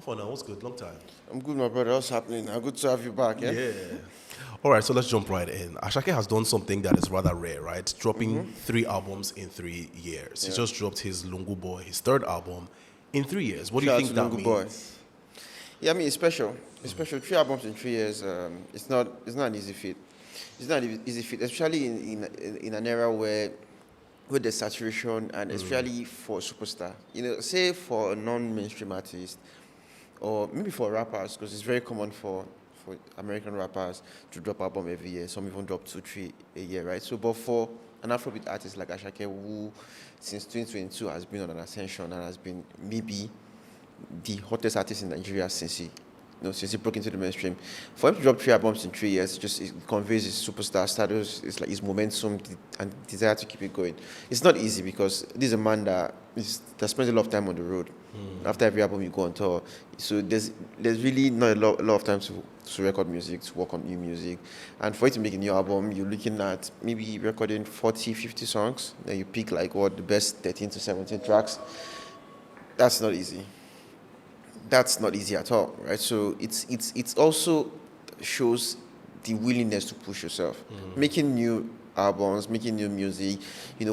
far now? What's good? Long time. I'm good, my brother. What's happening? Good to have you back, yeah? Yeah. All right, so let's jump right in. Asake has done something that is rather rare, right? Dropping 3 albums in 3 years. He Yeah. just dropped his Lungu Boy, his third album, in 3 years. What do you Shout out think to that Lungu Boy. means? Yeah, I mean, it's special. It's special. 3 albums in 3 years, it's not an easy feat. It's not an easy feat, especially in an era where with the saturation and especially for a superstar. Say for a non-mainstream artist or maybe for rappers, because it's very common for American rappers to drop album every year. Some even drop 2, 3 a year, right? So, but for an Afrobeat artist like Asake, who since 2022 has been on an ascension and has been maybe the hottest artist in Nigeria since he broke into the mainstream. For him to drop 3 albums in 3 years, it conveys his superstar status. It's like his momentum and desire to keep it going. It's not easy because this is a man that spends a lot of time on the road. After every album, you go on tour. So there's really not a lot of time to record music, to work on new music. And for you to make a new album, you're looking at maybe recording 40, 50 songs. Then you pick the best 13 to 17 tracks. That's not easy. That's not easy at all, right? So it's also shows the willingness to push yourself. Making new albums, making new music,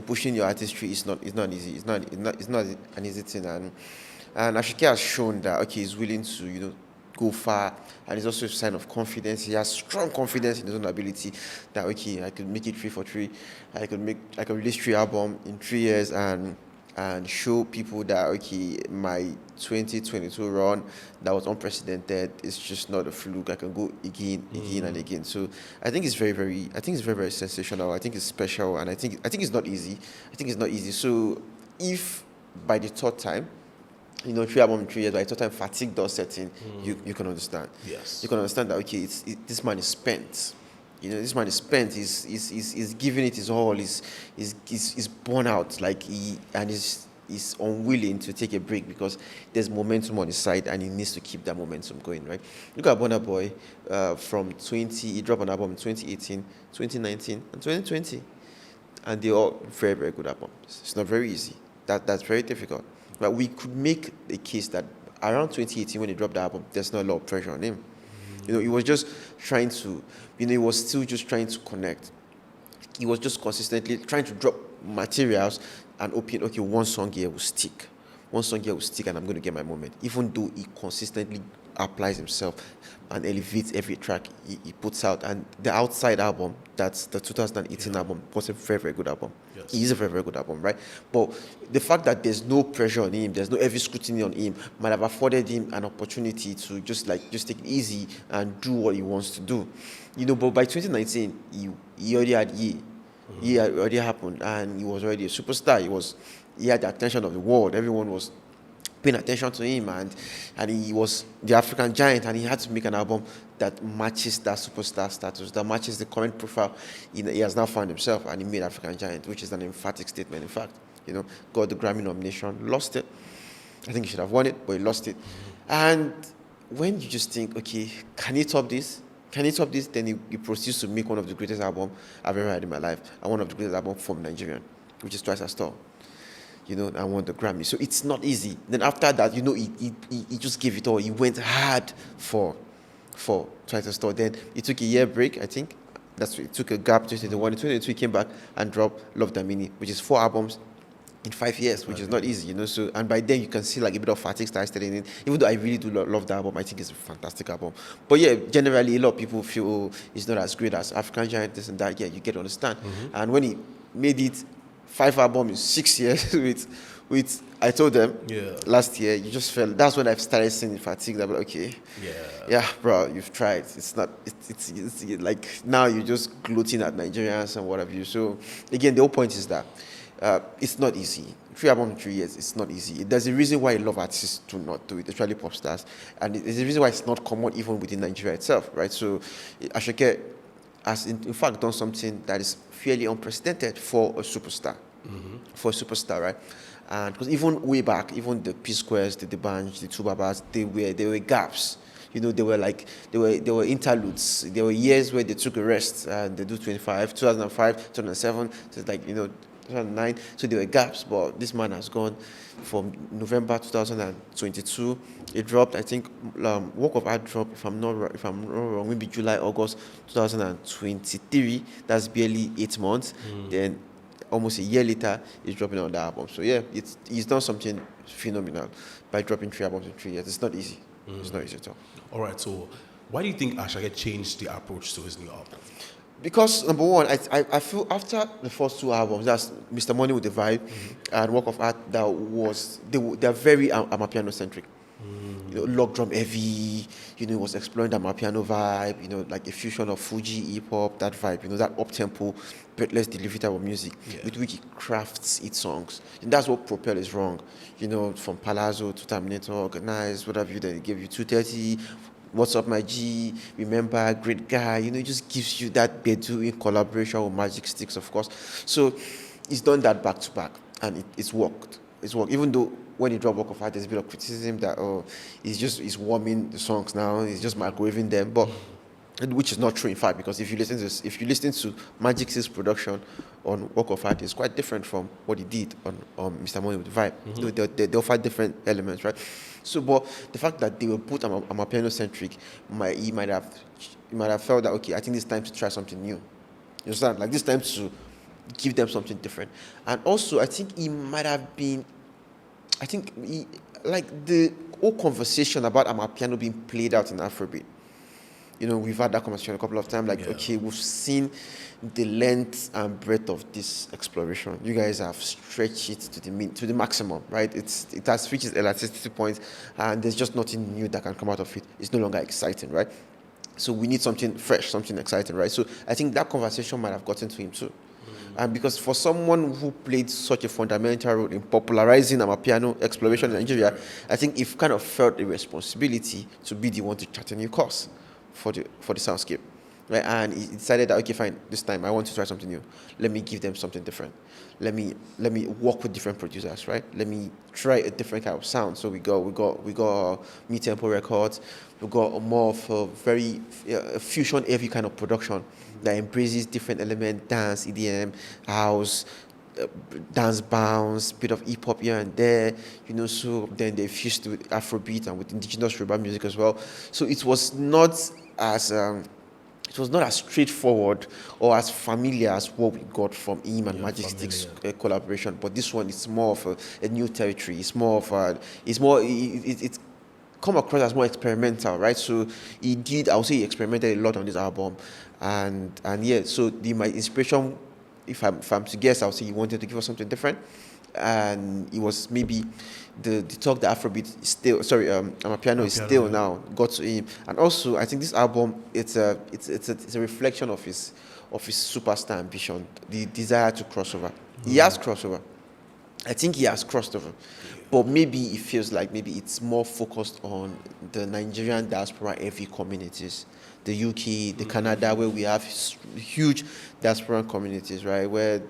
pushing your artistry is not easy. It's not an easy thing, and Ashike has shown that he's willing to go far, and it's also a sign of confidence. He has strong confidence in his own ability that I could make it 3 for 3. I could release 3 albums in 3 years and show people that my 2022 run that was unprecedented is just not a fluke. I can go again and again. So I think it's very sensational. I think it's special, and I think it's not easy. So if by the third time, 3 albums in 3 years, by the third time fatigue does set in, you can understand. Yes. You can understand that this man is spent. This man is spent. He's giving it his all. He's born out. He's unwilling to take a break because there's momentum on his side and he needs to keep that momentum going. Right? Look at Burna Boy. He dropped an album in 2018, 2019, and 2020, and they're all very, very good albums. It's not very easy. That's very difficult. But we could make a case that around 2018 when he dropped the album, there's not a lot of pressure on him. He was just trying to, he was still just trying to connect. He was just consistently trying to drop materials and hoping, one song here will stick. One song here will stick and I'm going to get my moment. Even though he consistently applies himself and elevates every track he puts out. And the Outside album, that's the 2018 album, was a very, very good album. Yes. It is a very, very good album, right? But the fact that there's no pressure on him, there's no heavy scrutiny on him, might have afforded him an opportunity to just take it easy and do what he wants to do. But by 2019, he already had He had already happened, and he was already a superstar. He had the attention of the world. Everyone was paying attention to him, and he was the African giant, and he had to make an album that matches that superstar status, that matches the current profile he has now found himself, and he made African giant, which is an emphatic statement. In fact, got the Grammy nomination, lost it. I think he should have won it, but he lost it. And when you just think, can he top this? Can he top this? Then he proceeds to make one of the greatest albums I've ever had in my life, and one of the greatest albums from Nigerian, which is Twice as Tall. I won the Grammy. So it's not easy. Then after that, he just gave it all. He went hard for Twice as Tall. Then he took a year break, I think. He took a gap, 2021. In 2022, he came back and dropped Love Damini, which is 4 albums in 5 years, which is not easy, So, and by then you can see a bit of fatigue starts setting in. Even though I really do love the album, I think it's a fantastic album. But yeah, generally a lot of people feel it's not as great as African Giant, this and that. Yeah, you get to understand. And when he made it 5 albums in 6 years with I told them last year, you just felt that's when I've started seeing the fatigue. That yeah, bro, you've tried. It's not. It's like now you're just gloating at Nigerians and what have you. So again, the whole point is that. It's not easy. 3 albums in 3 years, it's not easy. There's a reason why a lot of artists do not do it, especially pop stars. And there's a reason why it's not common even within Nigeria itself, right? So Asake has in fact done something that is fairly unprecedented for a superstar. For a superstar, right? And because even way back, even the P Squares, the Debanj, the Two Babas, there were gaps. They were interludes. There were years where they took a rest and they do 2005, 2007. So it's 2009. So there were gaps, but this man has gone from November 2022. It dropped, I think, Work of Art dropped, if I'm not wrong, maybe July, August 2023. That's barely 8 months. Then almost a year later, he's dropping another album. So yeah, he's done something phenomenal by dropping 3 albums in 3 years. It's not easy. It's not easy at all. All right, so why do you think Asake changed the approach to his new album? Because number one, I feel after the first 2 albums, that's Mr. Money with the Vibe and Work of Art, they're very Amapiano centric. Log drum heavy, it was exploring the Amapiano vibe, like a fusion of Fuji, hip hop, that vibe, that up tempo, breathless delivery type of music with which he crafts its songs. And that's what Propel is wrong. From Palazzo to Terminator, Organized, whatever you, then it gave you 230. What's Up My G, Remember, Great Guy, it just gives you that Bedu in collaboration with Magic Sticks, of course. So he's done that back to back, and it's worked. It's worked. Even though when he dropped Work of Art, there's a bit of criticism that, he's warming the songs now, he's just microwaving them, but which is not true, in fact, because if you listen to Magic Sticks' production on Work of Art, it's quite different from what he did on Mr. Money with the Vibe. They offer different elements, right? So, but the fact that they were both Amapiano centric, he might have felt that, okay, I think it's time to try something new. You understand? Like, this time to give them something different. And also, I think he might have been, like the whole conversation about Amapiano being played out in Afrobeat. We've had that conversation a couple of times. Like, okay, we've seen the length and breadth of this exploration. You guys have stretched it to the maximum, right? It has reached its elasticity point, and there's just nothing new that can come out of it. It's no longer exciting, right? So we need something fresh, something exciting, right? So I think that conversation might have gotten to him too. And because for someone who played such a fundamental role in popularizing Amapiano exploration in Nigeria, I think he kind of felt a responsibility to be the one to chart a new course for the soundscape, right? And he decided that, okay, fine, this time I want to try something new. Let me give them something different. Let me work with different producers, right? Let me try a different kind of sound. So we got mid-tempo records. We got more of a very fusion heavy kind of production that embraces different elements: dance, EDM, house, dance bounce, bit of hip hop here and there, so then they fused with Afrobeat and with indigenous Yoruba music as well. So it was not as straightforward or as familiar as what we got from him and Magic Sticks collaboration. But this one is more of a new territory. It's come across as more experimental, right? So I would say he experimented a lot on this album, and yeah. So my inspiration, if I'm to guess, I would say he wanted to give us something different, and it was maybe the talk that Afrobeat is still, Amapiano is still now got to him. And also, I think this album it's a reflection of his superstar ambition, the desire to crossover. He has crossover. I think he has crossed over, but maybe it feels like maybe it's more focused on the Nigerian diaspora heavy communities, the UK, the Canada, where we have huge diaspora communities, right? Where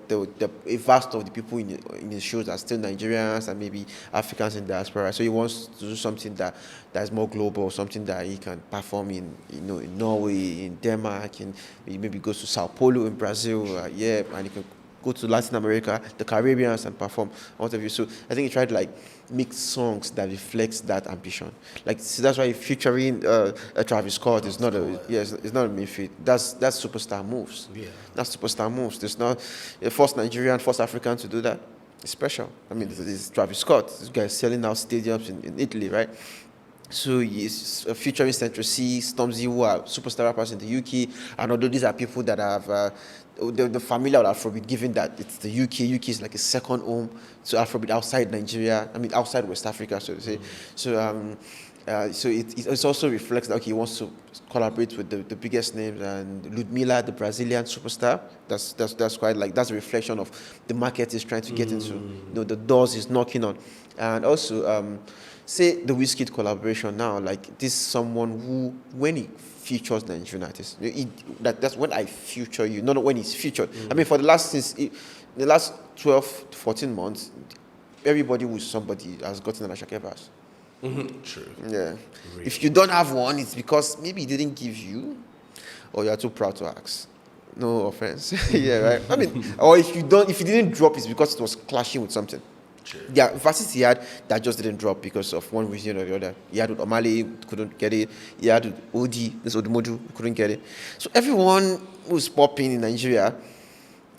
a vast of the people in the shows are still Nigerians and maybe Africans in diaspora. So he wants to do something that is more global, something that he can perform in Norway, in Denmark, and he maybe goes to Sao Paulo in Brazil, and he can go to Latin America, the Caribbean, and perform out of you. So I think he tried to like make songs that reflects that ambition. Like, so that's why featuring a Travis Scott is not it's not a main feat. That's superstar moves. Yeah. That's superstar moves. There's not a first Nigerian, first African to do that. It's special. I mean, this Travis Scott. This guy is selling out stadiums in Italy, right? So he's featuring Central C, Stormzy, who are superstar rappers in the UK. And although these are people that have the familiar with Afrobeat, given that it's the UK. UK is like a second home to Afrobeat outside Nigeria. I mean, outside West Africa, so to say. So it also reflects that, okay, he wants to collaborate with the biggest names, and Ludmilla, the Brazilian superstar. That's quite like, that's a reflection of the market is trying to get into. The doors is knocking on, and also say the Wizkid collaboration now. Like, this is someone who, when he features Nigerian artists, that's when I feature you, not when he's featured. I mean, for the last 12 to 14 months, everybody who is somebody has gotten an Asake pass. True. Yeah. Really? If you don't have one, it's because maybe he didn't give you, or you are too proud to ask. No offense. Yeah, right. I mean, or if you didn't drop, it's because it was clashing with something. Sure. There are verses he had that just didn't drop because of one reason or the other. He had with Omale, couldn't get it. He had with OD, this Odumodu, couldn't get it. So everyone who's popping in Nigeria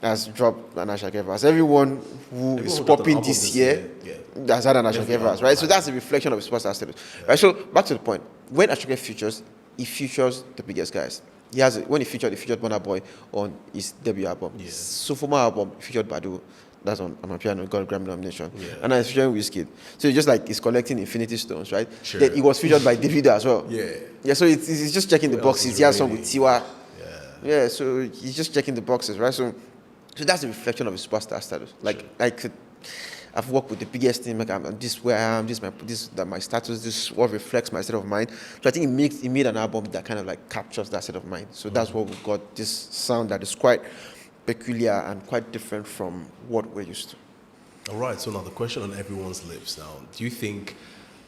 has dropped an Asake verse. Everyone who is who dropped an popping album this this year year, has had an Asake Every verse, album right? So had that's a reflection of his superstar status. Right? So back to the point. When Asake features, he features the biggest guys. When he featured Burna Boy on his debut album. Yeah. Sophomore album, he featured Badu. That's on Piano, got a Grammy nomination. Yeah. And now he's featuring Wizkid. So it's just like he's collecting Infinity Stones, right? Sure. Then he was featured by Davido as well. Yeah. Yeah, so he's just checking the Who else boxes. is He has song with really- Tiwa. Yeah. Yeah, so he's just checking the boxes, right? So that's a reflection of his superstar status. I've worked with the biggest team. Like I'm this is where I am. This is my status. This is what reflects my state of mind. So I think he made an album that kind of like captures that state of mind. So that's what we've got. This sound that is quite peculiar and quite different from what we're used to. All right. So now the question on everyone's lips now: do you think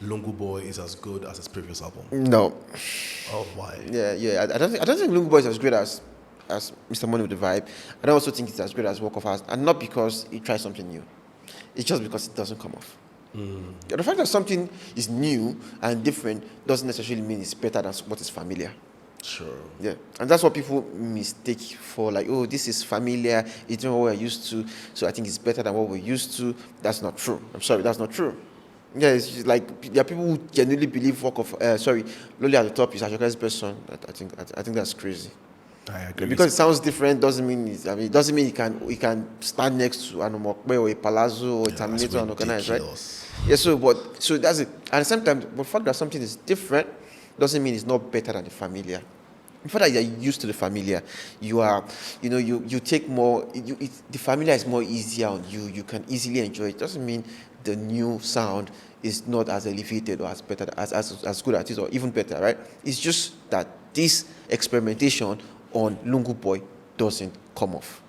Lungu Boy is as good as his previous album? No. Oh, why? Yeah. I don't think Lungu Boy is as great as Mr. Money with the Vibe. I don't also think it's as great as Walk of Art, and not because he tried something new. It's just because it doesn't come off. The fact that something is new and different doesn't necessarily mean it's better than what is familiar. Sure. Yeah, and that's what people mistake for, like, oh, this is familiar, it's not what we're used to, so I think it's better than what we're used to. That's not true. I'm sorry, that's not true. Yeah, it's just like there are people who genuinely believe Loli at the top is Ashoka's best song. I think that's crazy. I agree. Because it sounds different doesn't mean it doesn't mean he can stand next to an Omokwe or a Palazzo or a Terminator and organize, right? Yeah, so that's it. And at the same time, the fact that something is different doesn't mean it's not better than the familiar. The fact that you're used to the familiar, you take more. The familiar is more easier on you. You can easily enjoy it. Doesn't mean the new sound is not as elevated or as better as good as it is or even better, right? It's just that this experimentation on Lungu Boy doesn't come off.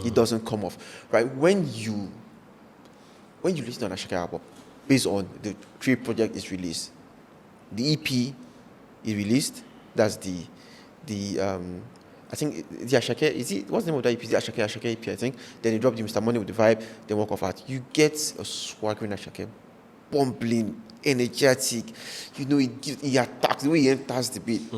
It doesn't come off, right? When you listen to an Asake album, based on the three project is released, the EP is released. That's I think the Asake, what's the name of that EP? The Asake EP, I think. Then they dropped the Mr. Money with the Vibe, then Walk of Art. You get a swaggering Asake, bumbling, energetic. He attacks the way he enters the beat.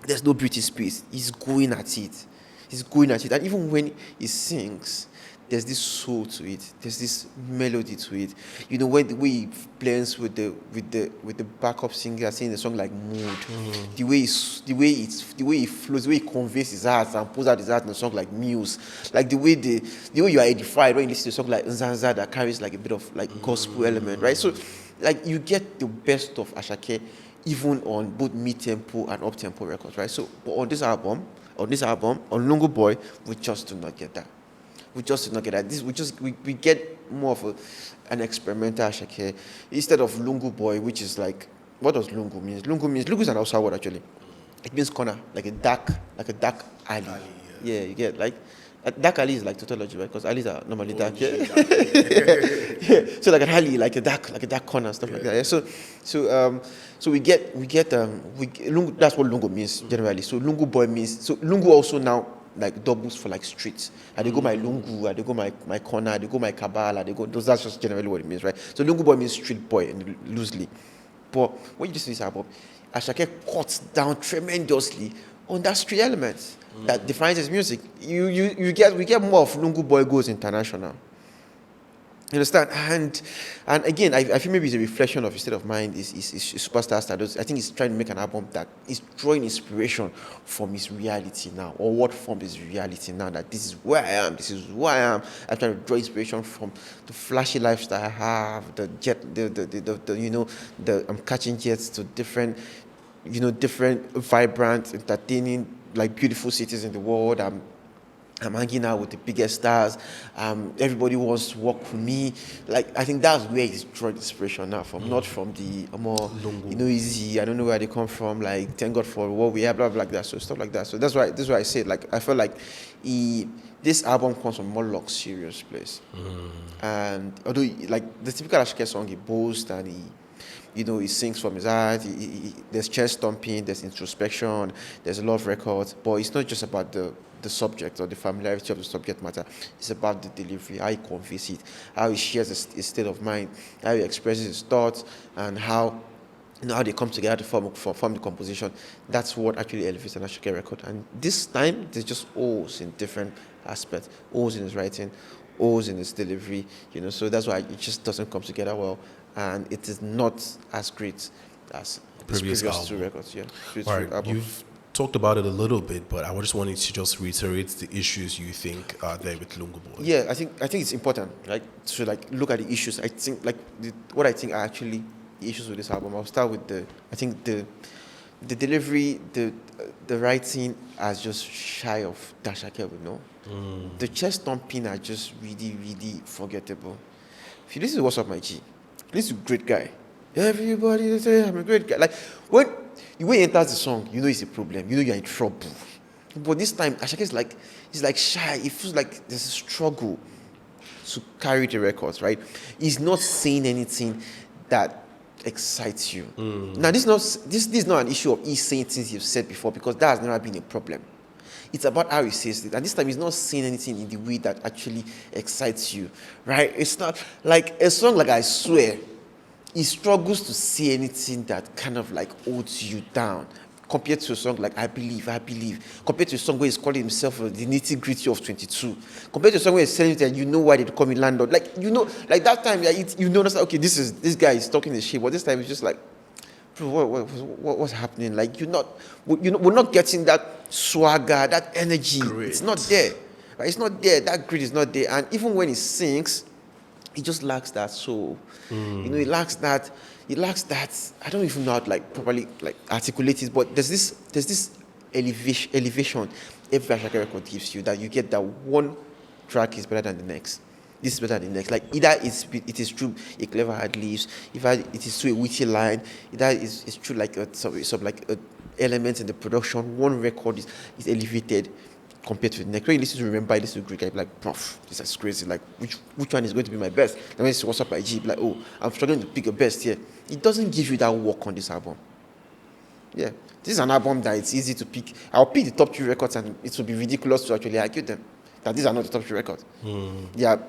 There's no beauty space. He's going at it. And even when he sings, there's this soul to it. There's this melody to it. When the way he blends with the backup singer singing the song like Mood, the way he flows, the way he conveys his heart and pulls out his heart in a song like Muse, like the way you are edified when you listen to a song like Nzanza that carries like a bit of like gospel element, right? So like you get the best of Asake even on both mid-tempo and up-tempo records, right? So but on this album, on Lungu Boy, we just do not get that. We get more of an experimental Asake instead of Lungu Boy, which is like, what does Lungu mean? Lungu is an Hausa word actually. It means corner, like a dark alley. Yeah, you get like dark alley is like tautology, right? Because alleys are normally dark. Yeah. So like an alley, like a dark corner, stuff like that. Yeah. So we get Lungu, that's what Lungu means generally. So Lungu Boy means, so Lungu also now like doubles for like streets. And they go my Lungu, and they go my corner, they go my Kabbalah, that's just generally what it means, right? So Lungu Boy means street boy loosely. But when you listen to this album, Asake cuts down tremendously on that street element that defines his music. We get more of Lungu Boy goes international. You understand? And again, I feel maybe it's a reflection of his state of mind, his superstar status. I think he's trying to make an album that is drawing inspiration from his reality now, or what formed his reality now, that this is where I am, this is who I am. I'm trying to draw inspiration from the flashy lifestyle I have, the jet, I'm catching jets to different vibrant, entertaining, like beautiful cities in the world. I'm hanging out with the biggest stars. Everybody wants to work with me. Like, I think that's where he's drawing inspiration now from, not from the more, easy. I don't know where they come from. Like, thank God for what we have, blah, blah, like that. So stuff like that. So that's why I say, like, I feel like this album comes from a more luxurious place. And although, like, the typical Asake song, he boasts and he sings from his heart. There's chest thumping, there's introspection, there's a lot of records. But it's not just about the the subject or the familiarity of the subject matter. It's about the delivery, how he conveys it, how he shares his state of mind, how he expresses his thoughts, and how how they come together to form the composition. That's what actually elevates an Asake record. And this time, there's just O's in different aspects. O's in his writing, O's in his delivery, so that's why it just doesn't come together well. And it is not as great as his previous two records. Yeah. All right, you've talked about it a little bit, but I just wanted to just reiterate the issues you think are there with Lungu Boy. Yeah, I think it's important, to look at the issues. I think what I think are actually issues with this album. I'll start with the delivery, the writing are just shy of Asake, The chest thumping are just really, really forgettable. If you listen to What's Up My G, listen to Great Guy. Everybody say I'm a great guy. Like when he enters the song, it's a problem. You're in trouble. But this time, Asake is he's like shy. It feels like there's a struggle to carry the records, right? He's not saying anything that excites you. Now, this is not an issue of he saying things you've said before, because that has never been a problem. It's about how he says it. And this time, he's not saying anything in the way that actually excites you, right? It's not like a song like I Swear. He struggles to say anything that kind of holds you down, compared to a song like I Believe, compared to a song where he's calling himself the nitty-gritty of 22, compared to a song where he's saying that why they call me landlord. That time, okay, this guy is talking the shit, but this time it's just bro, what's happening? We're not getting that swagger, that energy. Grit. It's not there. Right? It's not there. That grit is not there. And even when he sings, he just lacks that soul. He lacks that. I don't even know how to properly articulate it, but there's this elevation every Asake record gives you, that you get that one track is better than the next. This is better than the next. Either it is true a clever ad libs, if it is true a witty line, either it's true some elements in the production. One record is elevated compared to the next. When you listen to Remember, you listen to Greek, you're like, prof, this is crazy. Which one is going to be my best? And when it's What's Up My G, oh, I'm struggling to pick a best here. It doesn't give you that work on this album. Yeah. This is an album that it's easy to pick. I'll pick the top 3 records, and it will be ridiculous to actually argue them, that these are not the top 3 records. Yeah.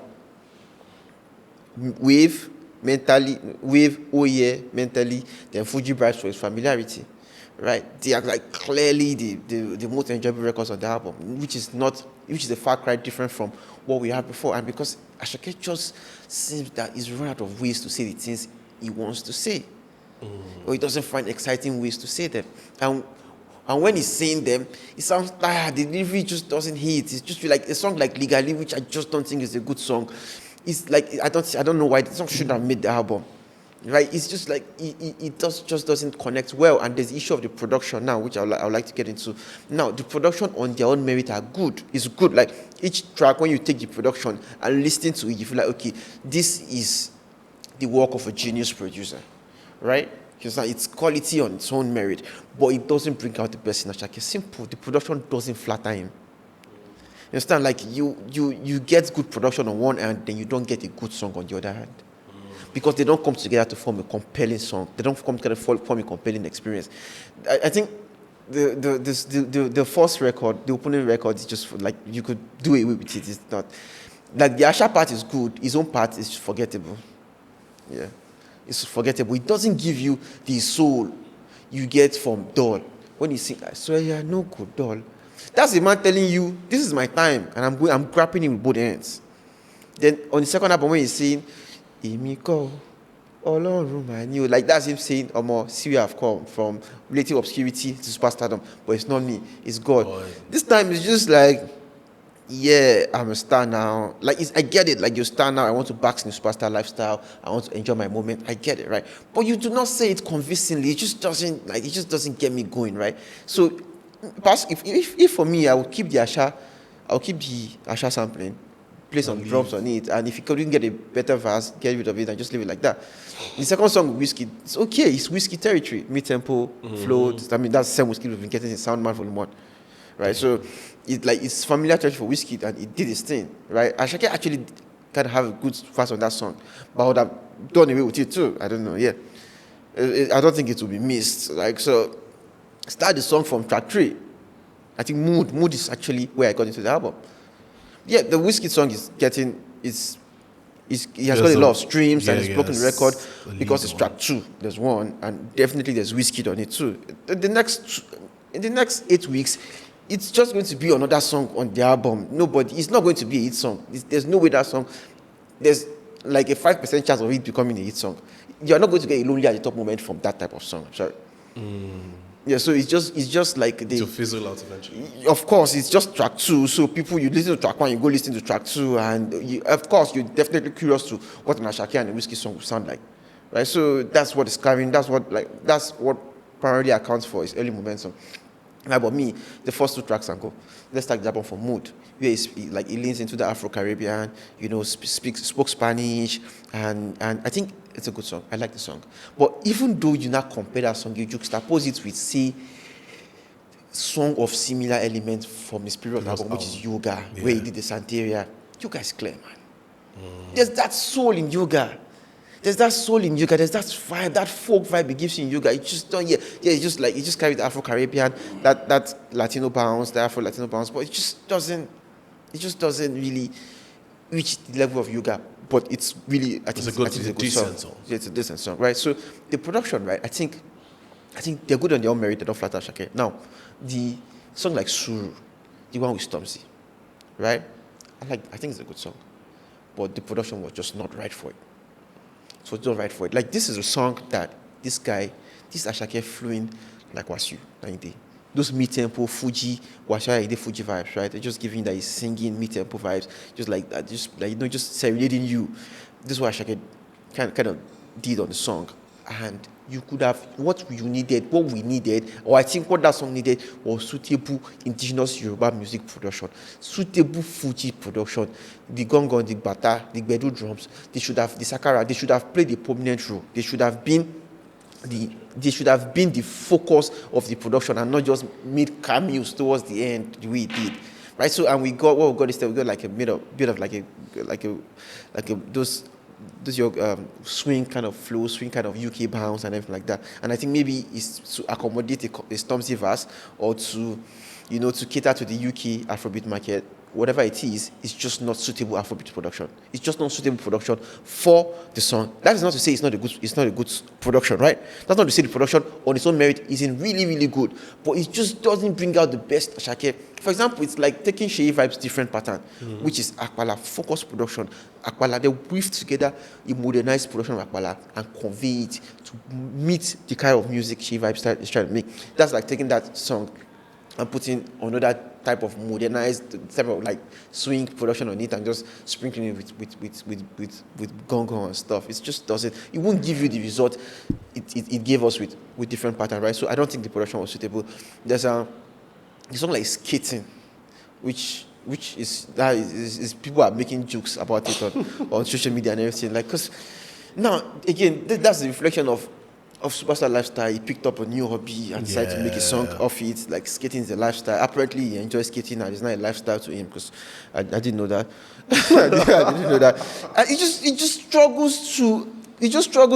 Wave, Oh Yeah, mentally, then Fuji Brides for its familiarity. Right, they are clearly the most enjoyable records on the album, which is a far cry different from what we had before. And because Asake just seems that he's run out of ways to say the things he wants to say, or he doesn't find exciting ways to say them. And when he's saying them, it sounds tired. The delivery just doesn't hit. It's just like a song like Legally, which I just don't think is a good song. It's I don't know why the song shouldn't have made the album. Right, it's just it just doesn't connect well, and there's the issue of the production now, which I would like to get into. Now, the production on their own merit are good. It's good. Each track, when you take the production and listen to it, you feel okay, this is the work of a genius producer, right? Because it's quality on its own merit, but it doesn't bring out the best in Asake. Simple. The production doesn't flatter him. You understand? You get good production on one hand, then you don't get a good song on the other hand. Because they don't come together to form a compelling song. They don't come together to form a compelling experience. I think the first record, the opening record, is just you could do away with it. It's not the Asha part is good. His own part is forgettable. Yeah, it's forgettable. It doesn't give you the soul you get from Doll. When you sing, I swear you're no good, Doll. That's the man telling you, this is my time, and I'm grappling him with both hands. Then on the second album, when he's saying, Imiko, Ọlọ́run mà ni o, that's him saying, see where I've come from, relative obscurity to superstardom, but it's not me, it's God. Boy. This time it's just yeah, I'm a star now. I get it, you're a star now, I want to bask in the superstar lifestyle, I want to enjoy my moment, I get it, right? But you do not say it convincingly, it just doesn't get me going, right? So, if for me, I would keep the Asha sampling, play some drops on it, and if you couldn't get a better verse, get rid of it and just leave it like that. The second song, Whiskey, it's okay, it's Whiskey territory, mid-tempo, flow. That's the same Whiskey we've been getting in Soundman Volume 1, right? So it's familiar territory for Whiskey, and it did its thing, right? Asake actually kind of have a good verse on that song, but I would have done away with it too. I don't know, yeah. I don't think it will be missed. So start the song from track 3. I think Mood is actually where I got into the album. Yeah, the Whiskey song is getting he has got a lot of streams and it's broken the record because it's track 2. There's one, and definitely there's Whiskey on it too. In the next 8 weeks, it's just going to be another song on the album. It's not going to be a hit song. There's no way that song. There's like a 5% chance of it becoming a hit song. You're not going to get a Lonely at the Top moment from that type of song. Sorry. Yeah, so it's just like to fizzle out eventually. Of course, it's just track 2. So people, you listen to track 1, you go listen to track 2, and of course you're definitely curious to what an Asake and a Whiskey song will sound like, right? So that's what is carrying. That's what primarily accounts for its early momentum. Right, but me, the first 2 tracks and go. Let's start the album from Mood, where it leans into the Afro-Caribbean, spoke Spanish, and I think it's a good song. I like the song. But even though you not compare that song, you juxtapose it with, say, song of similar elements from his previous album, which is Yoga, where he did the Santeria. Yoga is clear, man. There's that soul in Yoga. There's that vibe, that folk vibe it gives you in Yoga. It just don't, it just carries the Afro-Caribbean, that Latino bounce, the Afro-Latino bounce, but it just doesn't really reach the level of Yoga. But it's really, I think it's a good song. Yeah, it's a decent song, right? So the production, right? I think they're good on their own merit. They don't flatter Asake. Now, the song like Suru, the one with Stormzy, right? I think it's a good song, but the production was just not right for it. So it's not right for it. Like, this is a song that this Asake flew in like Wasu, 90. Those mid-tempo Fuji, Wasu, Fuji vibes, right? They're just giving that he's singing mid-tempo vibes, just like that, just serenading you. This is what Asake kind of did on the song. And you could have, what we needed, or I think what that song needed was suitable indigenous Yoruba music production, suitable Fuji production. The gongon, the bata, the gbedu drums, the sakara, they should have played a prominent role. They should have been the focus of the production and not just made cameos towards the end the way it did. Right? So, and we got like a bit of those your swing kind of flow, swing kind of UK bounce and everything like that. And I think maybe it's to accommodate a Stormzy verse, or to cater to the UK Afrobeat market. Whatever it is, it's just not suitable Afrobeat production. It's just not suitable production for the song. That is not to say it's not a good production, right? That's not to say the production on its own merit isn't really, really good, but it just doesn't bring out the best Asake. For example, it's like taking Sheyi Vibe's different pattern, which is Akpala focused production. Akpala, they weave together a modernized production of Akpala and convey it to meet the kind of music Sheyi Vibe is trying to make. That's like taking that song and putting another type of modernized type of like swing production on it and just sprinkling it with gong and stuff. It just doesn't. It won't give you the result it gave us with different pattern, right? So I don't think the production was suitable. There's something like Skating, which is people are making jokes about it on social media and everything. Like, because now again that's the reflection of Superstar lifestyle. He picked up a new hobby and decided to make a song off it. Like, skating is a lifestyle. Apparently, he enjoys skating, and it's not a lifestyle to him, because I didn't know that. I didn't know that. And he just struggles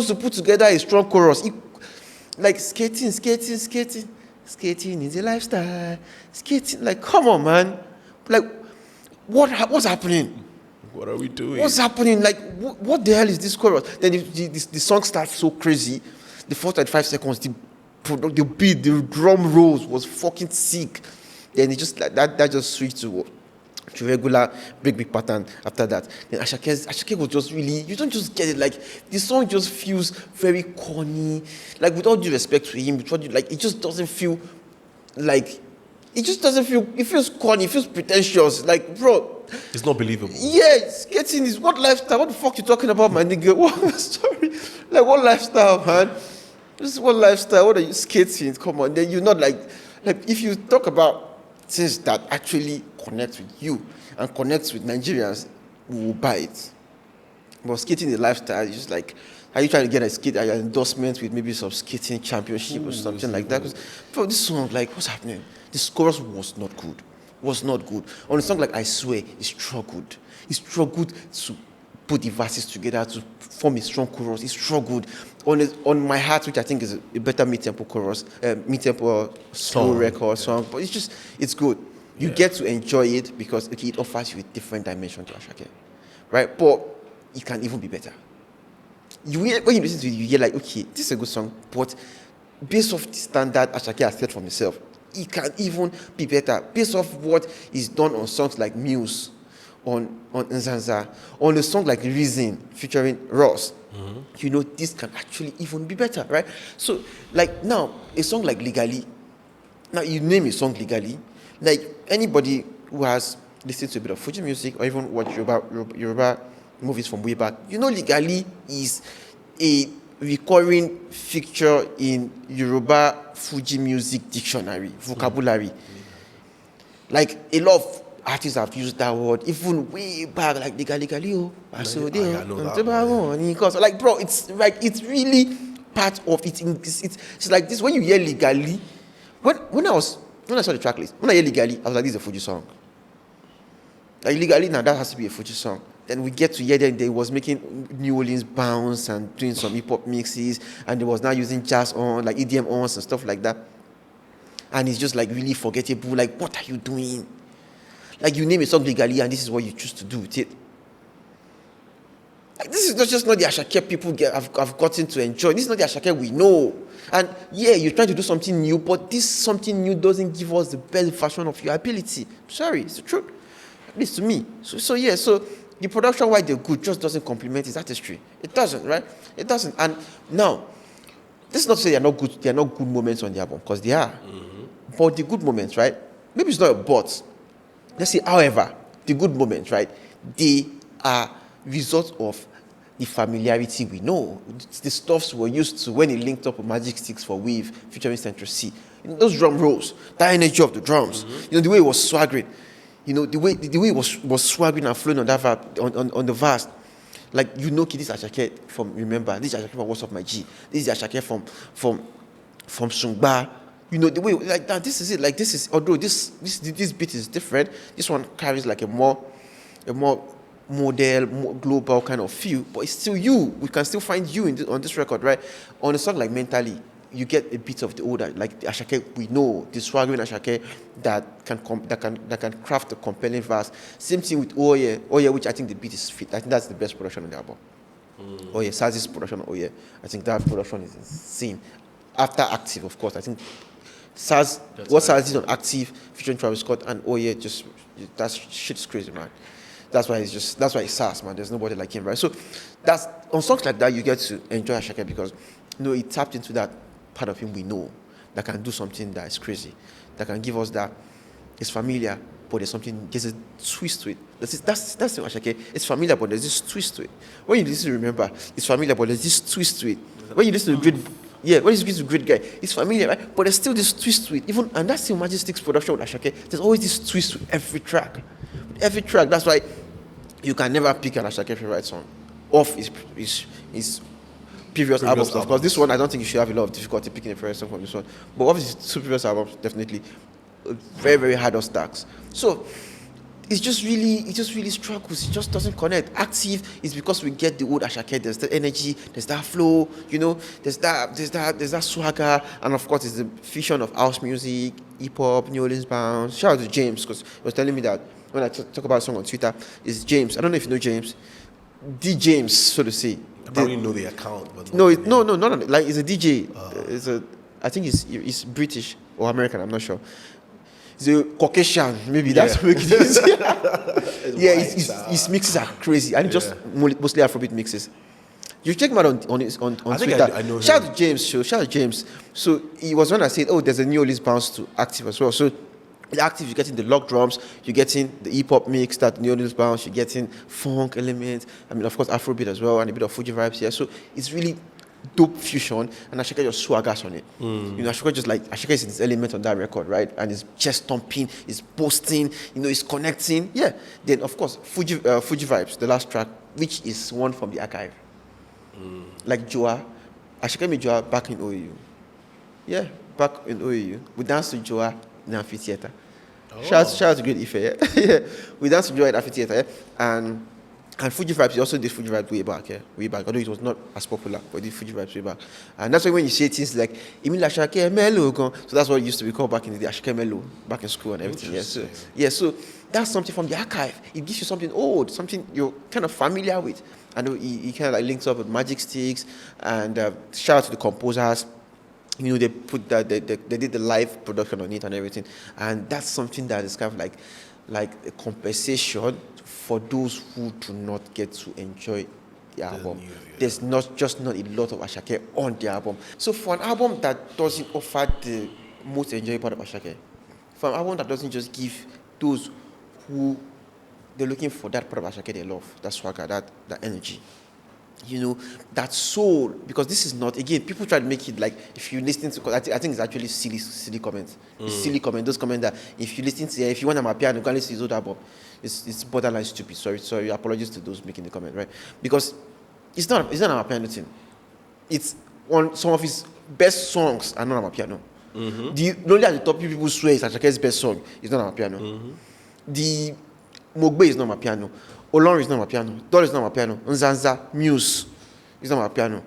to put together a strong chorus. Like, skating is a lifestyle. Skating, like, come on, man. Like, what's happening? What are we doing? What's happening? Like, what the hell is this chorus? Then the song starts so crazy. The first 35 seconds, the beat, the drum rolls was fucking sick. Then it just like that just switched to regular breakbeat pattern after that. Then Asake was just really, you don't just get it. Like, the song just feels very corny. Like, with all due respect to him, it just doesn't feel like, it feels corny, it feels pretentious. Like, bro, it's not believable. Yeah, skating is what lifestyle? What the fuck you talking about, my nigga? What story? Like, what lifestyle, man? This is what lifestyle? What are you skating? Come on, then you're not like if you talk about things that actually connect with you and connects with Nigerians, we will buy it. But skating is lifestyle. It's just like, are you trying to get an endorsement with maybe some skating championship or something like that? Because bro, this song, like, what's happening? This chorus was not good. On a song like I Swear, he struggled. He struggled to put the verses together to form a strong chorus. It's struggled on My Heart, which I think is a better mid-tempo chorus, mid-tempo slow record song. But it's good. You get to enjoy it because it offers you a different dimension to Asake, right? But it can even be better. When you listen to it, you hear like, okay, this is a good song, but based off the standard Asake has set for himself, it can even be better. Based off what is done on songs like Muse, on Nzanza, on a song like Reason featuring Ross, this can actually even be better, right? So, like now, a song like Legally, now you name a song Legally, like anybody who has listened to a bit of Fuji music or even watched Yoruba movies from way back, Legally is a recurring feature in Yoruba Fuji music dictionary, vocabulary. Like a lot of artists have used that word even way back, like Legally, like bro, it's really part of it. It's like this when you hear Legally. When I saw the track list, when I hear Legally, I was like, this is a Fuji song. Like Legally, now that has to be a Fuji song. Then we get to hear that they was making New Orleans bounce and doing some hip hop mixes, and they was now using jazz on, like EDM ons and stuff like that. And it's just like really forgettable. Like, what are you doing? Like you name a song Legally, and this is what you choose to do with it. Like, this is just not the Asake people have gotten to enjoy. This is not the Asake we know. And yeah, you're trying to do something new, but this something new doesn't give us the best version of your ability. Sorry, it's the truth. At least to me. So the production, while they're good, just doesn't complement his artistry. It doesn't, right? It doesn't. And now, this is not to say they're not good. There are not good moments on the album, because they are. But the good moments, right? Maybe it's not a but. Let's say, however, the good moments, right? They are results of the familiarity we know. It's the stuffs we're used to when he linked up with Magic Sticks for Weave, featuring Central C. Those drum rolls, that energy of the drums, the way it was swaggering, the way it was swaggering and flowing on that on the verse. Like, this is Asake from Remember, this is Asake from What's Up My G, this is Asake from Sungba. The way like that, this is it. Like, this is, although this beat is different, this one carries like a more model, more global kind of feel, but it's still you. We can still find you on this record, right? On a song like Mentally, you get a bit of the older, like the Asake we know, the swaggering Asake that can craft a compelling verse. Same thing with Oye, which I think the beat is fit. I think that's the best production on the album. Oye, Saz's production, Oye, I think that production is insane. After Active, of course, I think Saz did on Active featuring Travis Scott and Oye, just that shit's crazy, man. That's why it's Saz, man. There's nobody like him, right? So that's on songs like that you get to enjoy Asake because it tapped into that part of him we know that can do something that is crazy, that can give us that it's familiar, but there's a twist to it. That's the Asake. It's familiar, but there's this twist to it. When you listen to Remember, it's familiar, but there's this twist to it. When you listen to when you listen to Great Guy, it's familiar, right? But there's still this twist to it. And that's the Magic Sticks production with Asake. There's always this twist to every track. Every track. That's why you can never pick an Asake favorite song off his previous albums. Of course, this one I don't think you should have a lot of difficulty picking a favorite song from this one. But of his two previous albums, definitely very, very hard on stacks. So it just really struggles. It just doesn't connect. Active is because we get the old Asake. There's the energy, there's that flow, there's that swagger, and of course, it's the fusion of house music, hip hop, New Orleans bounce. Shout out to James because he was telling me that when I talk about a song on Twitter, it's James. I don't know if you know James, D James, so to say. I probably know the account, but no. Like, he's a DJ. I think he's British or American. I'm not sure. He's a Caucasian, maybe that's what it is. His mixes are crazy, and just mostly Afrobeat mixes. You check him out on Twitter. I know him. Shout out to James. So he was when I said, there's a New Orleans bounce to Active as well. So the Active, you're getting the lock drums, you're getting the hip hop mix, that New Orleans bounce, you're getting funk elements. I mean, of course, Afrobeat as well, and a bit of Fuji vibes here. So it's really dope fusion, and Asake just swaggers on it. Asake is in his element on that record, right? And it's chest thumping, it's boasting, it's connecting. Yeah. Then of course Fuji Vibes, the last track, which is one from the archive. Like Joa, Asake made Joa back in OAU. Yeah, back in OAU. We danced to Joa in the amphitheater. Shout out to Great Ife, yeah. We danced to Joa in the amphitheater, yeah? And And Fuji Vibes, he also did Fuji Vibes way back, way back. Although it was not as popular, but he did Fuji Vibes way back. And that's why when you say things like, Emil Asake Melo, so that's what it used to be called back in the day, Asake Melo, back in school and everything. So that's something from the archive. It gives you something old, something you're kind of familiar with. And he kind of like links up with Magic Sticks, and shout out to the composers. You know, they put that they did the live production on it and everything, and that's something that is kind of like a compensation for those who do not get to enjoy the album. There's not a lot of Asake on the album. So for an album that doesn't offer the most enjoyable part of Asake, for an album that doesn't just give those who they're looking for that part of Asake they love, that swagger, that energy, you know, that soul, because this is not, again, people try to make it like, if you listen to, I think it's actually silly comments. It's silly comment, those comments that if you listen to, if you want a piano, go and listen to his old album. It's borderline stupid. Sorry, apologies to those making the comment, right? Because it's not a piano thing. It's on some of his best songs are not on piano. The only at the top people swear is Asake's best song is not on piano. The Mogbe is not my piano. Olon is not my piano. Doll is not my piano. Nzanza, Muse is not my piano.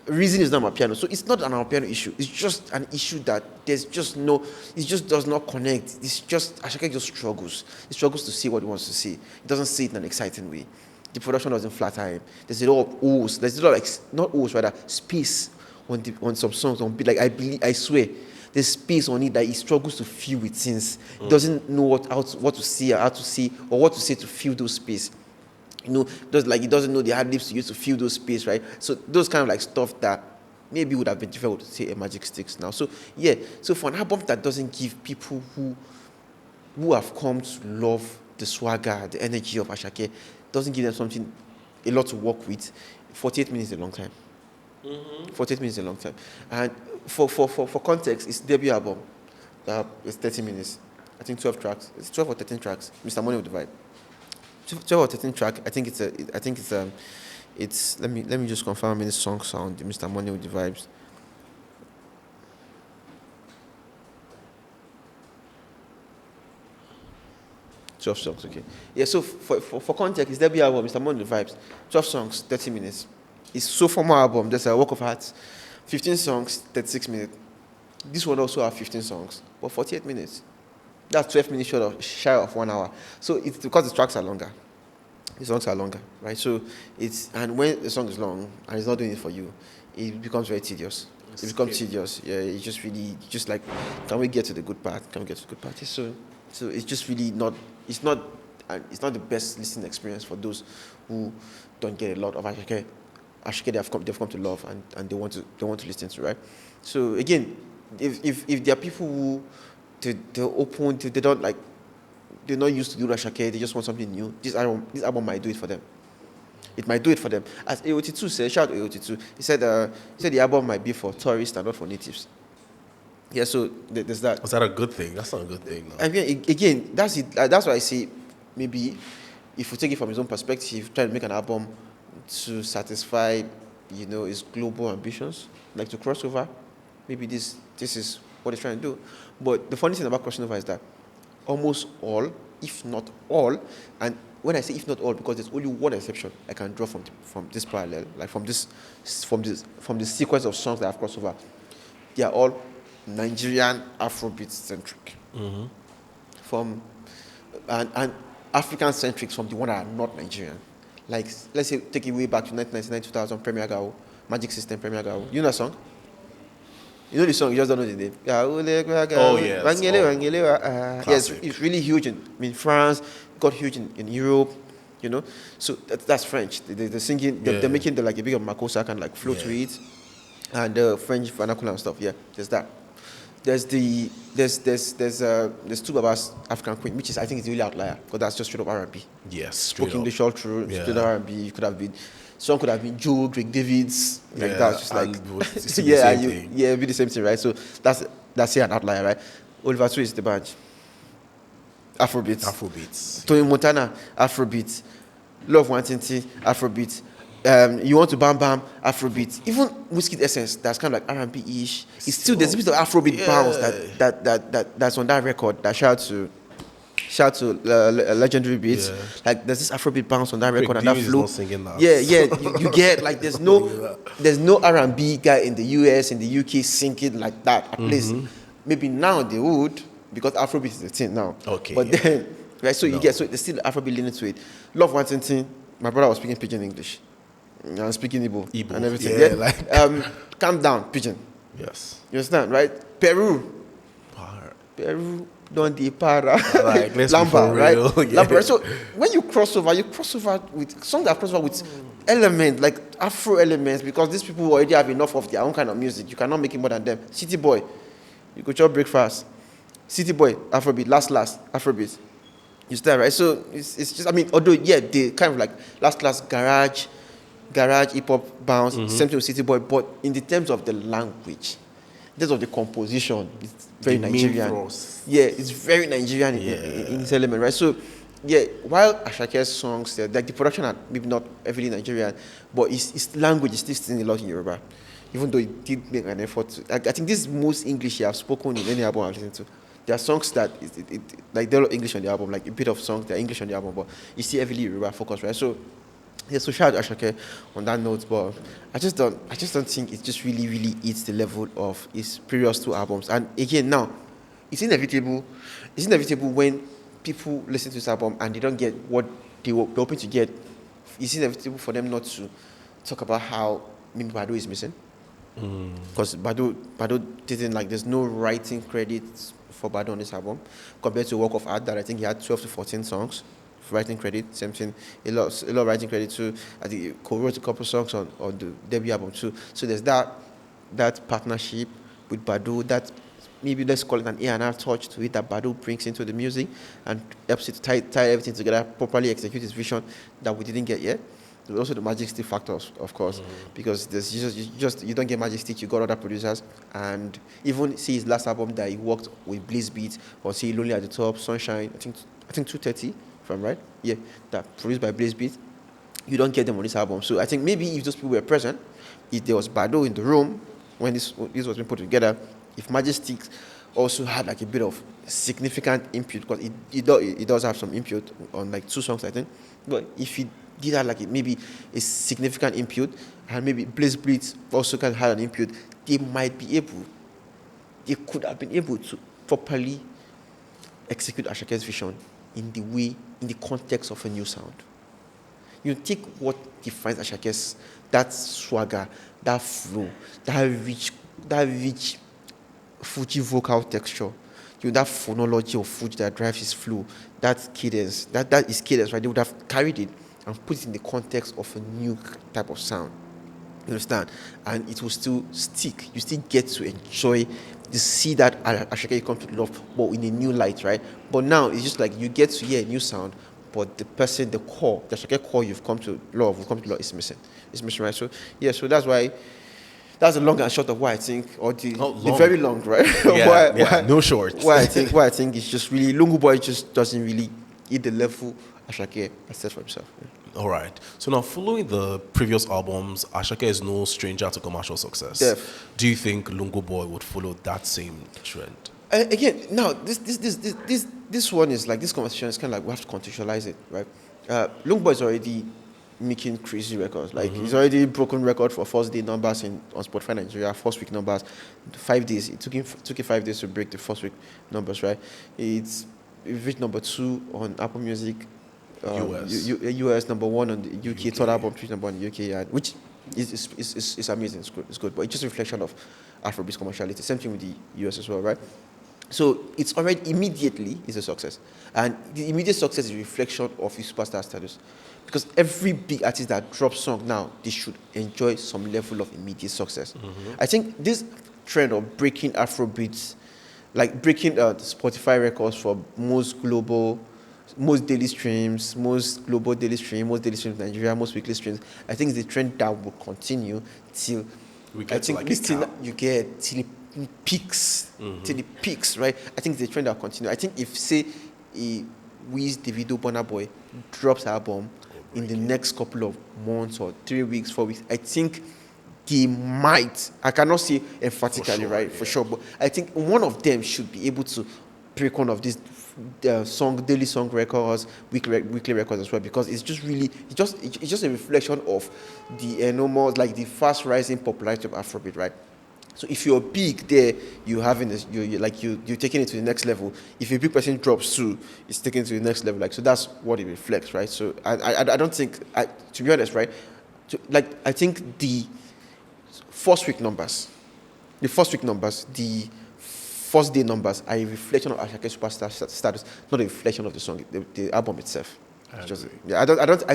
Reason is not my piano. So it's not an piano issue. It's just an issue that there's just no, it just does not connect. It's just, Asake just struggles. He struggles to see what he wants to see. He doesn't see it in an exciting way. The production doesn't flatter him. There's a lot of O's. There's a lot of, not O's, rather, space on some songs. I swear, there's space on it that he struggles to fill with things. He doesn't know what to see, or how to see, or what to say to fill those space. You know, just like he doesn't know the hard lips to use to fill those space, right? So those kind of like stuff that maybe would have been difficult to say a Magic Sticks now. So yeah, so for an album that doesn't give people who have come to love the swagger, the energy of Asake, doesn't give them something, a lot to work with, 48 minutes is a long time. 48 minutes is a long time. And for context, it's debut album. It's 30 minutes. I think 12 tracks. It's 12 or 13 tracks. Mr. Money with the Vibe. 12 or 13 track. I think it's let me just confirm how many songs are on the Mr. Money with the Vibes. Twelve songs, okay. Yeah, so for context, it's debut album, Mr. Money with the Vibes. 12 songs, 30 minutes. It's so formal album, that's a work of art. 15 songs, 36 minutes. This one also has 15 songs, but 48 minutes. That's 12 minutes shy of 1 hour. So it's because the tracks are longer. The songs are longer, right? So and when the song is long and it's not doing it for you, it becomes very tedious. It becomes tedious. Yeah, it's just really, just like, can we get to the good part? Can we get to the good part? So it's just really not, it's not the best listening experience for those who don't get a lot of Asake. Asake they've come to love and they want to listen to, right? So again, if there are people who they're not used to do Asake, they just want something new, this album might do it for them. It might do it for them. As AOT2 said, shout out to AOT2, he said the album might be for tourists and not for natives. Yeah, so there's that. Was that a good thing? That's not a good thing. No. I mean, again, that's it. That's why I say maybe if we take it from his own perspective, try to make an album to satisfy, his global ambitions, like to cross over. Maybe this is what he's trying to do. But the funny thing about crossing over is that almost all, if not all, and when I say if not all, because there's only one exception I can draw from this parallel, like from the sequence of songs that I've crossed over, they are all Nigerian Afrobeat centric, and African centric from the one that are not Nigerian. Like, let's say, take it way back to 1999, 2000, Premier Gao, Magic System, Premier Gao. You know that song? You know the song, you just don't know the name. Oh, yeah. Yes, it's really huge in France, got huge in Europe, So that's French. They're singing, they're making a big of Makosa can flow to it, and French vernacular and stuff. Yeah, there's that. There's two Babas African Queen, which is, I think, is the only outlier, because that's just straight up R&B. Yes, spoken English all through, straight up R&B. Song could have been Joe, Greg Davids, like that. Just like it'd be the same thing, right? So that's an outlier, right? Oliver Twist is the badge. Afrobeats. Tony Montana, Afrobeat. Love Wantinty, Afrobeat. You Want to Bam Bam, Afrobeat. Even Whiskey Essence, that's kind of like R&B-ish. It's still, there's a bit of Afrobeat bounce that's on that record. That shout out to Shout to Legendary Beats. Yeah. Like there's this Afrobeat bounce on that Craig record and that David is flow. not singing that. Yeah, you get like there's no R&B guy in the US in the UK singing like that. At least maybe now they would because Afrobeat is the thing now. Okay, but yeah. then right, so you No. get so there's still Afrobeat leaning to it. Love One Thing. My brother was speaking pidgin English. I'm speaking Igbo and everything. Yeah, like Calm down, pidgin. yes. You understand, right? Peru don't de para. Like, let's be Lamba, for right? real. Yeah. Lamba, right? So when you cross over with songs that cross over with elements like Afro elements because these people already have enough of their own kind of music. You cannot make it more than them. City Boy, you could chop breakfast. City Boy, Afrobeat, last Afrobeat. You start right. So it's just although they kind of like last garage hip hop bounce, same thing with City Boy, but in the terms of the language. In terms of the composition, it's very The main Nigerian. thrust. Yeah, it's very Nigerian in its element, right? So, while Asake's songs, like the production are maybe not heavily Nigerian, but its language is still singing a lot in Yoruba, even though it did make an effort to. I think this is most English you have spoken in any album I've listened to. There are songs that like there are English on the album, like a bit of songs that are English on the album, but it's still heavily Yoruba focused, right? So. Yeah, so shout out to Asake on that note, but I just don't think it just really hits the level of his previous two albums. And again, now it's inevitable. It's inevitable when people listen to this album and they don't get what they were hoping to get. It's inevitable for them not to talk about how maybe Badu is missing, because Badu didn't there's no writing credits for Badu on this album compared to Work of Art that I think he had 12 to 14 songs. Writing credit, same thing. A lot of writing credit too. I think he co-wrote a couple songs on the debut album too. So there's that partnership with Badu. That maybe let's call it an A&R touch to it that Badu brings into the music and helps it to tie everything together, properly execute his vision that we didn't get yet. There's also the Magic Stick factors, of course, because there's you don't get Magic Stick, you got other producers, and even see his last album that he worked with Bliss Beats or see Lonely at the Top, Sunshine. I think 230. Right? Yeah, that produced by Blaze Beat. You don't get them on this album. So I think maybe if those people were present, if there was Badu in the room when this was being put together, if Majestic also had a bit of significant input, because it does have some input on two songs, I think. But if he did have maybe a significant input, and maybe Blaze Beat also kind of had an input, they could have been able to properly execute Ashake's vision in the context of a new sound. You take what defines Ashake's, that swagger, that flow, that rich Fuji vocal texture, that phonology of Fuji that drives his flow, that cadence, that is cadence, right? They would have carried it and put it in the context of a new type of sound. You understand? And it will still stick. You still get to enjoy to see that Asake you come to love, but in a new light, right? But now it's just you get to hear a new sound, but the Asake core you've come to love, is missing. It's missing, right? So so that's why. That's the long and short of why I think, or the very long, right? why, no short. Why I think it's just really Lungu Boy just doesn't really hit the level Asake has set for himself. Yeah. All right. So now, following the previous albums, Asake is no stranger to commercial success. Do you think Lungu Boy would follow that same trend? Again, now this one is this conversation is kind of we have to contextualize it, right? Lungu Boy is already making crazy records. He's already broken record for first day numbers on Spotify Nigeria, first week numbers, 5 days. It took him 5 days to break the first week numbers, right? It reached number 2 on Apple Music. US number 1 on the UK, third album reached number 1 in the UK, which is amazing. It's good, but it's just a reflection of Afrobeat's commerciality. Same thing with the US as well, right? So it's already immediately is a success, and the immediate success is a reflection of his superstar status. Because every big artist that drops song now, they should enjoy some level of immediate success. I think this trend of breaking Afrobeats, breaking Spotify records for most daily streams, most global daily streams, most daily streams in Nigeria, most weekly streams, I think it's a trend that will continue till we get till it peaks, right? I think it's a trend that will continue. I think if say Wiz Davido Burna Boy drops an album in the next couple of months or 3 weeks, 4 weeks, I think they might. I cannot say emphatically, for sure, but I think one of them should be able to break one of these daily song records, weekly records as well, because it's just a reflection of the normal, like the fast rising popularity of Afrobeat, right? So if you're big there, you're taking it to the next level. If a big person drops too, it's taken to the next level. Like, so that's what it reflects, right? So I don't think, to be honest, right? I think the first week numbers, the first day numbers are a reflection of Asake Superstar status, not a reflection of the song, the album itself. I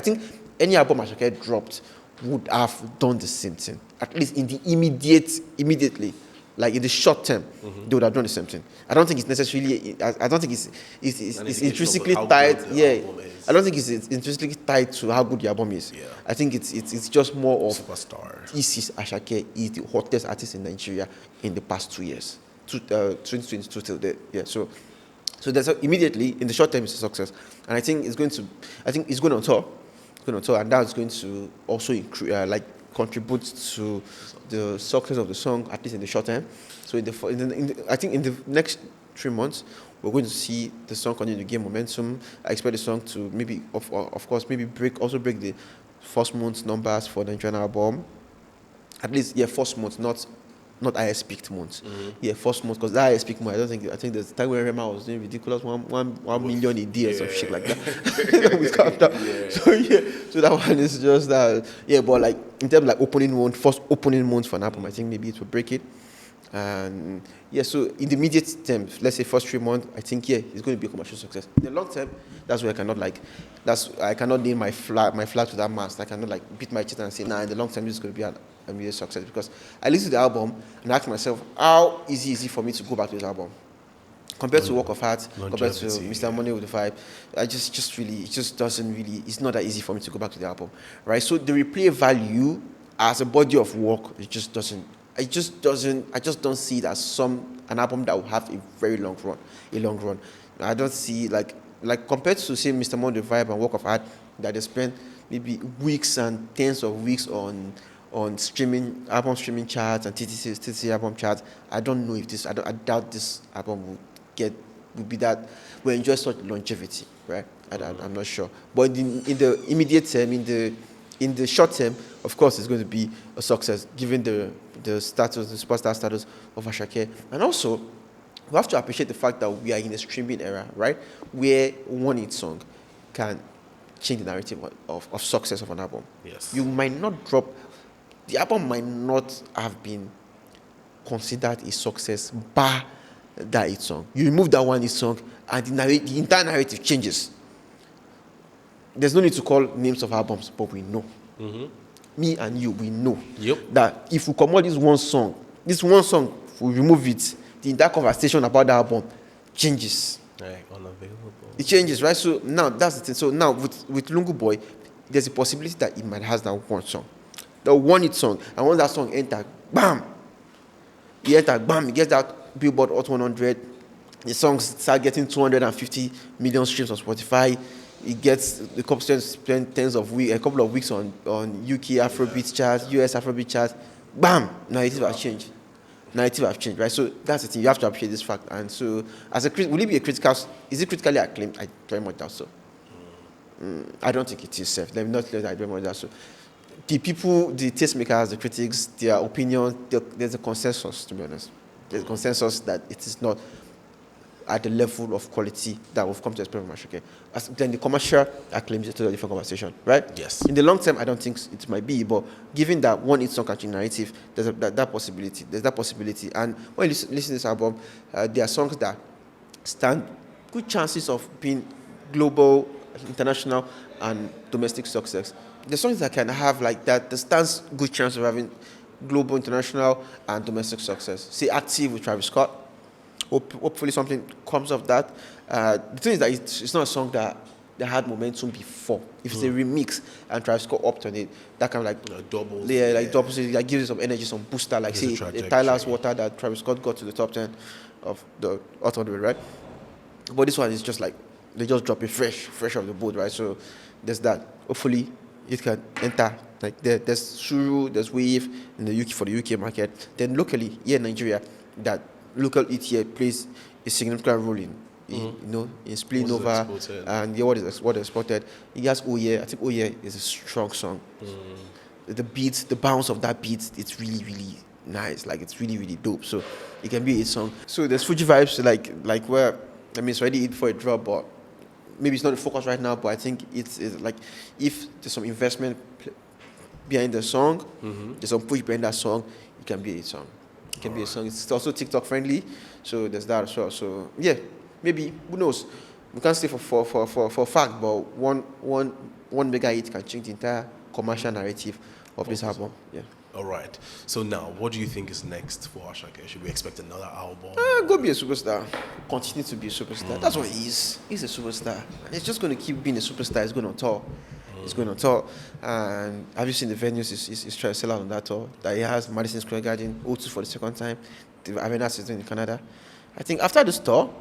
think any album Asake dropped would have done the same thing. At least in the immediately, like in the short term, they would have done the same thing. I don't think it's necessarily. I don't think it's intrinsically tied. Yeah, I don't think it's intrinsically tied to how good the album is. Yeah. I think it's just more of Superstar. Asake is the hottest artist in Nigeria in the past 2 years, 2022 till date. Yeah, so there's immediately in the short term it's a success, and I think it's going on tour. And that's going to also contribute to the success of the song, at least in the short term. So I think in the next 3 months, we're going to see the song continue to gain momentum. I expect the song to maybe, of course, maybe break the first month's numbers for the Nigerian album. At least, first month, not highest peaked months. First month, because that highest peaked month, I think there's a time when Rema was doing ridiculous 1 million a day or some shit like that. So that one is just that. But like in terms of like first opening month for an album, I think maybe it will break it. And so in the immediate term, let's say first 3 months, I think it's going to be a commercial success. In the long term, that's where I cannot name my flag to that mast. I cannot like beat my chest and say, in the long term this is going to be an immediate success, because I listened to the album and asked myself, how easy is it for me to go back to this album compared to Work of Art, compared to Mr. Money with the Vibe? It's not that easy for me to go back to the album, right? So the replay value as a body of work, I just don't see it as an album that will have a very long run. I don't see like compared to say Mr. Money with the Vibe and Work of Art, that they spend maybe weeks and tens of weeks on album streaming charts and TTC album charts. I don't know if I doubt this album will enjoy such longevity, right? I'm not sure. But in the immediate term, in the short term, of course, it's going to be a success given the superstar status of Asake. And also, we have to appreciate the fact that we are in a streaming era, right? Where one hit song can change the narrative of success of an album. Yes. The album might not have been considered a success by that hit song. You remove that one hit song, and the entire narrative changes. There's no need to call names of albums, but we know. Me and you, we know that if we come out this one song, if we remove it, the entire conversation about the album changes. Right, unavailable. It changes, right? So now that's the thing. So now with Lungu Boy, there's a possibility that it might have that one song. The one hit song, and once that song enters, bam! He gets that Billboard Hot 100. The songs start getting 250 million streams on Spotify. It gets the couple spend a couple of weeks on UK Afrobeat charts, US Afrobeat charts. Bam! Narrative have changed, right? So that's the thing. You have to appreciate this fact. And so, will it be is it critically acclaimed? I very much doubt so. I don't think it is safe. Let me not let I very much doubt so. The people, the tastemakers, the critics, their opinion, there's a consensus, to be honest. There's a consensus that it is not at the level of quality that we've come to expect from Asake. Then the commercial acclaim is a totally different conversation, right? Yes. In the long term, I don't think it might be, but given that one hit song catching narrative, there's that possibility. There's that possibility. And when you listen to this album, there are songs that stand good chances of being global, international, and domestic success. The songs that can have like that, the stands good chance of having global, international, and domestic success. Say Active with Travis Scott. Hopefully something comes of that. The thing is that it's not a song that had momentum before. If it's a remix and Travis Scott upped on it, that kind of like doubles. Yeah, like doubles it, like gives it some energy, some booster. Like say Tyler's Water that Travis Scott got to the top 10 of the Hot 100, right? But this one is just like they just drop it fresh off the boat, right? So there's that. Hopefully it can enter. Like there's Suru, there's Wave in the UK for the UK market. Then locally here in Nigeria, that local ETA plays a significant role in in Spilling Over, and what expected. He has Oh Yeah. I think Oh Yeah is a strong song. The beat, the bounce of that beat, it's really, really nice. Like it's really, really dope. So it can be a song. So there's Fuji vibes, like where it's already in for a drop, but maybe it's not the focus right now. But I think it's like if there's some investment behind the song, there's some push behind that song, it can be a song. It can be a song. It's also TikTok friendly, so there's that as well. So yeah, maybe, who knows? We can't say for fact, but one mega hit can change the entire commercial narrative of this album. Yeah. All right. So now, what do you think is next for Asake? Should we expect another album? Go be a superstar. Continue to be a superstar. That's what he is. He's a superstar. And he's just going to keep being a superstar. He's going on tour. He's going on tour. And have you seen the venues he's trying to sell out on that tour? That he has Madison Square Garden, O2 for the second time. The arenas is doing in Canada. I think after this tour,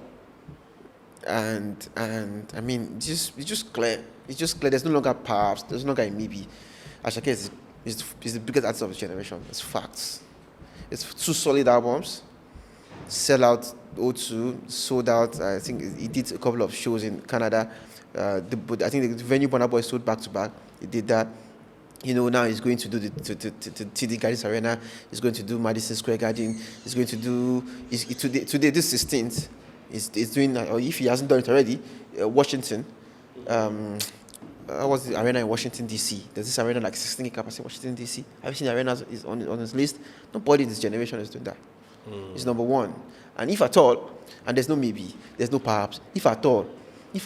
and I mean, it's just clear. It's just clear. There's no longer perhaps. There's no longer a maybe. Asake is the biggest artist of his generation. It's facts. It's 2 solid albums. Sell out O2, sold out. I think he did a couple of shows in Canada. I think the venue Burna Boy sold back to back. He did that. Now he's going to do the TD Garden Arena. He's going to do Madison Square Garden. He's going to do today this 16th. He's doing, or if he hasn't done it already, Washington. What's the arena in Washington D.C.? There's this arena like 16 capacity in Washington D.C. Have you seen the arena is on his list? Nobody in this generation is doing that. It's number one. And if at all, and there's no maybe, there's no perhaps, if at all, they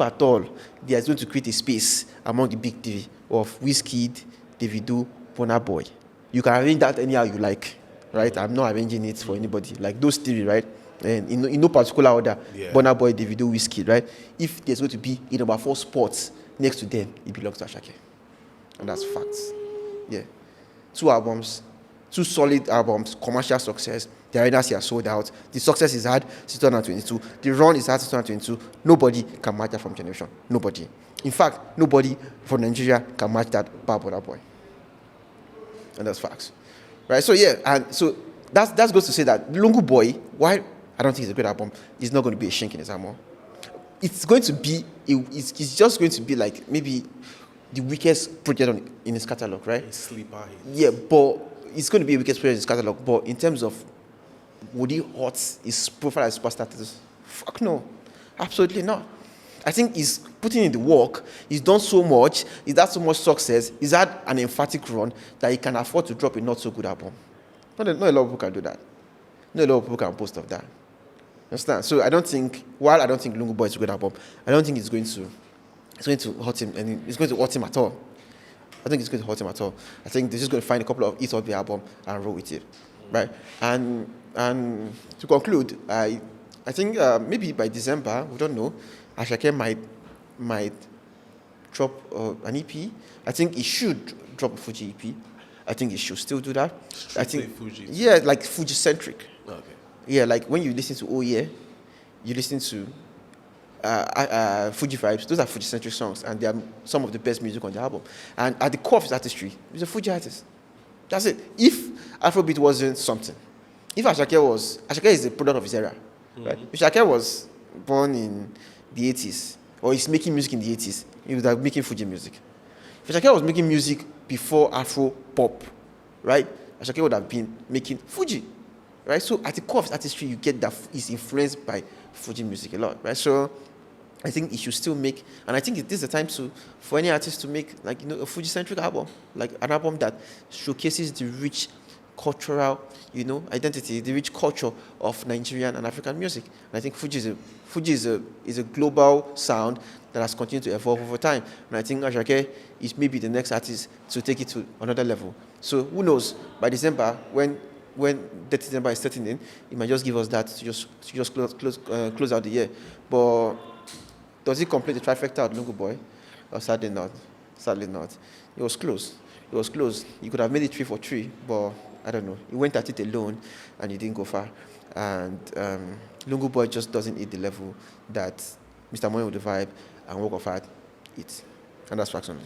are going to create a space among the big TV of Wizkid, Davido, Burna Boy. You can arrange that anyhow you like, right? I'm not arranging it for anybody. Like those three, right? And in no particular order, Burna Boy, Davido, Wizkid, right? If there's going to be a number 4 spots next to them, it belongs to Asake. And that's facts. Yeah. 2 albums, 2 solid albums, commercial success. The arenas are sold out. The success is had since 2022. The run is had since 2022. Nobody can match that from generation. Nobody. In fact, nobody from Nigeria can match that by Burna Boy. And that's facts. Right? So yeah, and so that goes to say that Lungu Boy, why I don't think it's a great album, it's not going to be a shink in his armor. It's going to be, it's just going to be like maybe the weakest project in his catalog, right? A sleeper hit. Yeah, but it's going to be a weakest project in his catalog. But in terms of would he hurt his profile as superstar status? Fuck no, absolutely not. I think he's putting in the work. He's done so much. He's had so much success. He's had an emphatic run that he can afford to drop a not so good album. Not a lot of people can do that. Not a lot of people can boast of that. Understand? So I don't think Lungu Boy is a good album, I don't think it's going to hurt him, and it's going to hurt him at all. I think it's going to hurt him at all. I think they're just going to find a couple of hits of the album and roll with it, right? And to conclude, I think maybe by December, we don't know, Asake might drop an EP. I think he should drop a Fuji EP. I think he should still do that. I think Fuji. Yeah, like Fuji centric. Okay. Yeah, like when you listen to Oh Yeah, you listen to Fuji vibes. Those are Fuji-centric songs, and they are some of the best music on the album. And at the core of his artistry, he's a Fuji artist. That's it. If Afrobeat wasn't something, if Asake is a product of his era, right? If Asake was born in the 80s, or he's making music in the 80s, he would have making Fuji music. If Asake was making music before Afro pop, right? Asake would have been making Fuji. Right, so at the core of his artistry, you get that he's influenced by Fuji music a lot, right? So I think he should still make, and I think this is the time for any artist to make a Fuji-centric album, like an album that showcases the rich cultural, identity, the rich culture of Nigerian and African music. And I think Fuji is a global sound that has continued to evolve over time. And I think Asake is maybe the next artist to take it to another level. So who knows? By December, when December is setting in, he might just give us that to just close out the year. But does he complete the trifecta of Lungu Boy? Sadly not. Sadly not. It was close. He could have made it 3 for 3, but I don't know. He went at it alone, and he didn't go far. And Lungu Boy just doesn't hit the level that Mr. Moyo with the vibe and Work of Art hits. And that's facts only.